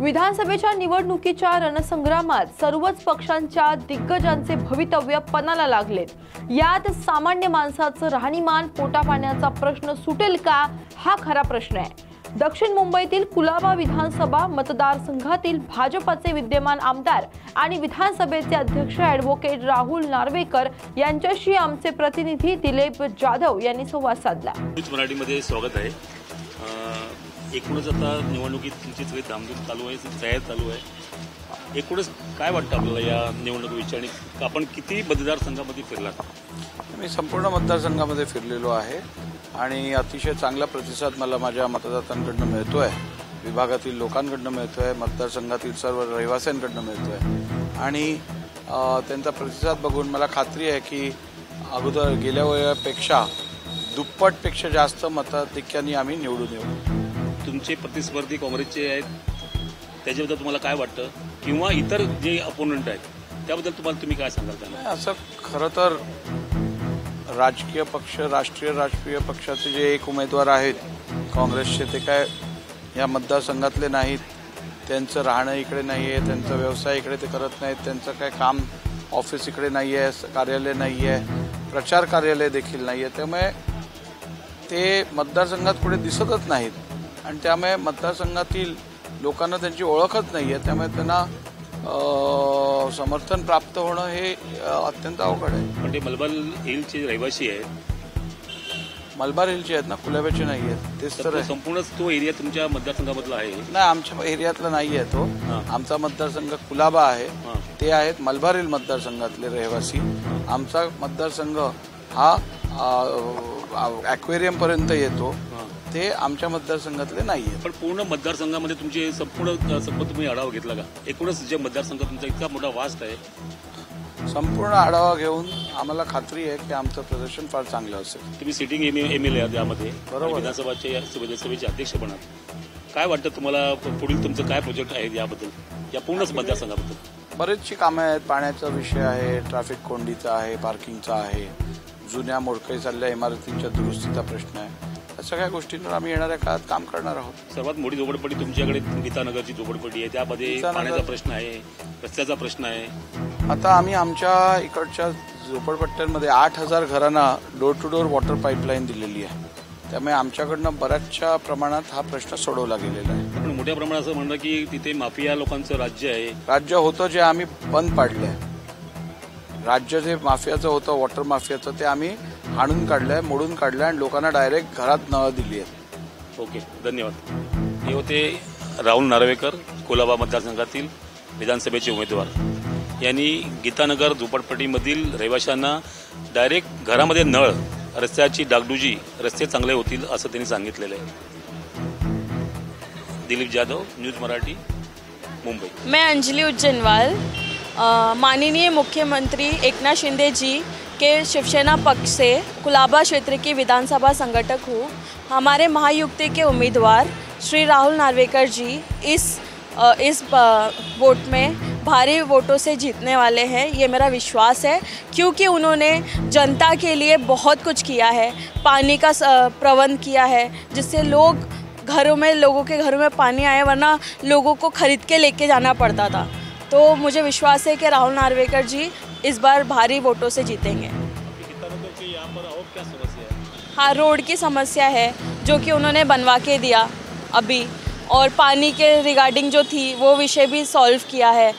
विधानसभेच्या निवडणुकीच्या रणसंग्रामात सर्वच पक्षांच्या दिग्गजांचे भवितव्य पणाला लागले। यात सामान्य माणसाचं राहणीमान पोटापाण्याचा प्रश्न सुटेल का हा खरा प्रश्न आहे। दक्षिण मुंबईतील कुलाबा विधानसभा मतदारसंघातील भाजपचे विद्यमान आमदार आणि विधानसभेचे अध्यक्ष ॲडव्होकेट राहुल नार्वेकर यांच्याशी आमचे प्रतिनिधी दिलीप जाधव यांनी संवाद साधला। मराठीमध्ये स्वागत आहे। एकूणच आता निवडणुकीत तुमची सगळी धामधूम चालू आहे, तयारी चालू आहे। एकूणच काय वाटतं आपल्याला या निवडणुकीविषयी आणि आपण किती मतदारसंघामध्ये फिरलात? मी संपूर्ण मतदारसंघामध्ये फिरलेलो आहे आणि अतिशय चांगला प्रतिसाद मला माझ्या मतदारांकडून मिळतोय, विभागातील लोकांकडून मिळतोय, मतदारसंघातील सर्व रहिवाशांकडून मिळतोय आणि त्यांचा प्रतिसाद बघून मला खात्री आहे की अगोदर गेल्या वेळेपेक्षा दुप्पटपेक्षा जास्त मताधिक्याने आम्ही निवडून येऊ। तुमचे प्रतिस्पर्धी काँग्रेसचे आहेत, त्याच्याबद्दल तुम्हाला काय वाटतं किंवा इतर जे अपोनंट आहेत त्याबद्दल तुम्ही काय सांगाल त्यांना? असं खरं तर राजकीय पक्ष, राष्ट्रीय पक्षाचे जे एक उमेदवार आहेत काँग्रेसचे, ते काय या मतदारसंघातले नाहीत, त्यांचं राहणं इकडे नाही आहे, त्यांचा व्यवसाय इकडे ते करत नाहीत, त्यांचं काय काम ऑफिस इकडे नाही आहे, कार्यालय नाही आहे, प्रचार कार्यालय देखील नाही आहे, त्यामुळे ते मतदारसंघात पुढे दिसतच नाहीत आणि त्यामुळे मतदारसंघातील लोकांना त्यांची ओळखच नाही आहे, त्यामुळे त्यांना समर्थन प्राप्त होणं हे अत्यंत अवघड आहे। पण ते मलबार हिलचे रहिवासी आहेत, मलबार हिलचे आहेत ना, कुलाब्याचे नाही आहेत, तेच तर संपूर्णच तो एरिया तुमच्या मतदारसंघामधला आहे? नाही, आमच्या एरियातला नाही आहे तो, आमचा मतदारसंघ कुलाबा आहे, ते आहेत मलबार हिल मतदारसंघातले रहिवासी। आमचा मतदारसंघ हा ॲक्वेरियम पर्यंत येतो, ते आमच्या मतदारसंघातले नाही आहे। पण पूर्ण मतदारसंघामध्ये तुमचे संपूर्ण तुम्ही आढावा घेतला का? एकूणच जे मतदारसंघ तुमचा इतका मोठा वास्ट आहे, संपूर्ण आढावा घेऊन आम्हाला खात्री आहे की आमचं प्रदर्शन फार चांगलं असेल। तुम्ही सिटिंग एमएलए आहात यामध्ये, बरोबर, विधानसभाचे सभेचे अध्यक्ष पण आहात, काय वाटतं तुम्हाला पुढील तुमचं काय प्रोजेक्ट आहे याबद्दल, या पूर्णच मतदारसंघाबद्दल? बरेचशी कामं आहेत, पाण्याचा विषय आहे, ट्रॅफिक कोंडीचा आहे, पार्किंगचा आहे, जुन्या मोडकळी चालल्या इमारतींच्या दुरुस्तीचा प्रश्न आहे, या सगळ्या गोष्टींवर आम्ही येणाऱ्या काळात काम करणार आहोत। सर्वात मोठी झोपडपट्टी तुमच्याकडे गीतानगरची झोपडपट्टी आहे, त्यामध्ये पाण्याचा प्रश्न आहे, रस्त्याचा प्रश्न आहे। आता आम्ही आमच्या इकडच्या झोपडपट्ट्यांमध्ये 8,000 घरांना door to door water pipeline दिलेली आहे, त्यामुळे आमच्याकडनं बऱ्याचशा प्रमाणात हा प्रश्न सोडवला गेलेला आहे। पण मोठ्या प्रमाणात असं म्हणणं की तिथे माफिया लोकांचं राज्य आहे, राज्य होतं जे आम्ही बंद पाडलं आहे, राज्य जे माफियाचं होतं, वॉटर माफियाचं, ते आम्ही हाणून काढलंय, मोडून काढलंय आणि लोकांना डायरेक्ट घरात नळ दिली आहेत। ओके, धन्यवाद। हे होते राहुल नार्वेकर, कुलाबा मतदारसंघातील विधानसभेचे उमेदवार। यांनी गीतानगर झोपडपट्टीमधील रहिवाशांना डायरेक्ट घरामध्ये नळ, रस्त्याची डागडुजी, रस्ते चांगले होतील असं त्यांनी सांगितलेलं आहे। दिलीप जाधव, न्यूज मराठी, मुंबई। मैं अंजलि उज्जैनवाल माननीय मुख्यमंत्री एकनाथ शिंदे जी के शिवसेना पक्ष से कुलाबा क्षेत्र की विधानसभा संगठक हूँ। हमारे महायुक्ति के उम्मीदवार श्री राहुल नार्वेकर जी इस वोट में भारी वोटों से जीतने वाले हैं, ये मेरा विश्वास है, क्योंकि उन्होंने जनता के लिए बहुत कुछ किया है। पानी का प्रबंध किया है जिससे लोगों के घरों में पानी आए, वरना लोगों को खरीद के लेके जाना पड़ता था। तो मुझे विश्वास है कि राहुल नार्वेकर जी इस बार भारी वोटों से जीतेंगे। यहाँ पर और क्या समस्या है? हाँ, रोड की समस्या है जो कि उन्होंने बनवा के दिया अभी, और पानी के रिगार्डिंग जो थी वो विषय भी सॉल्व किया है।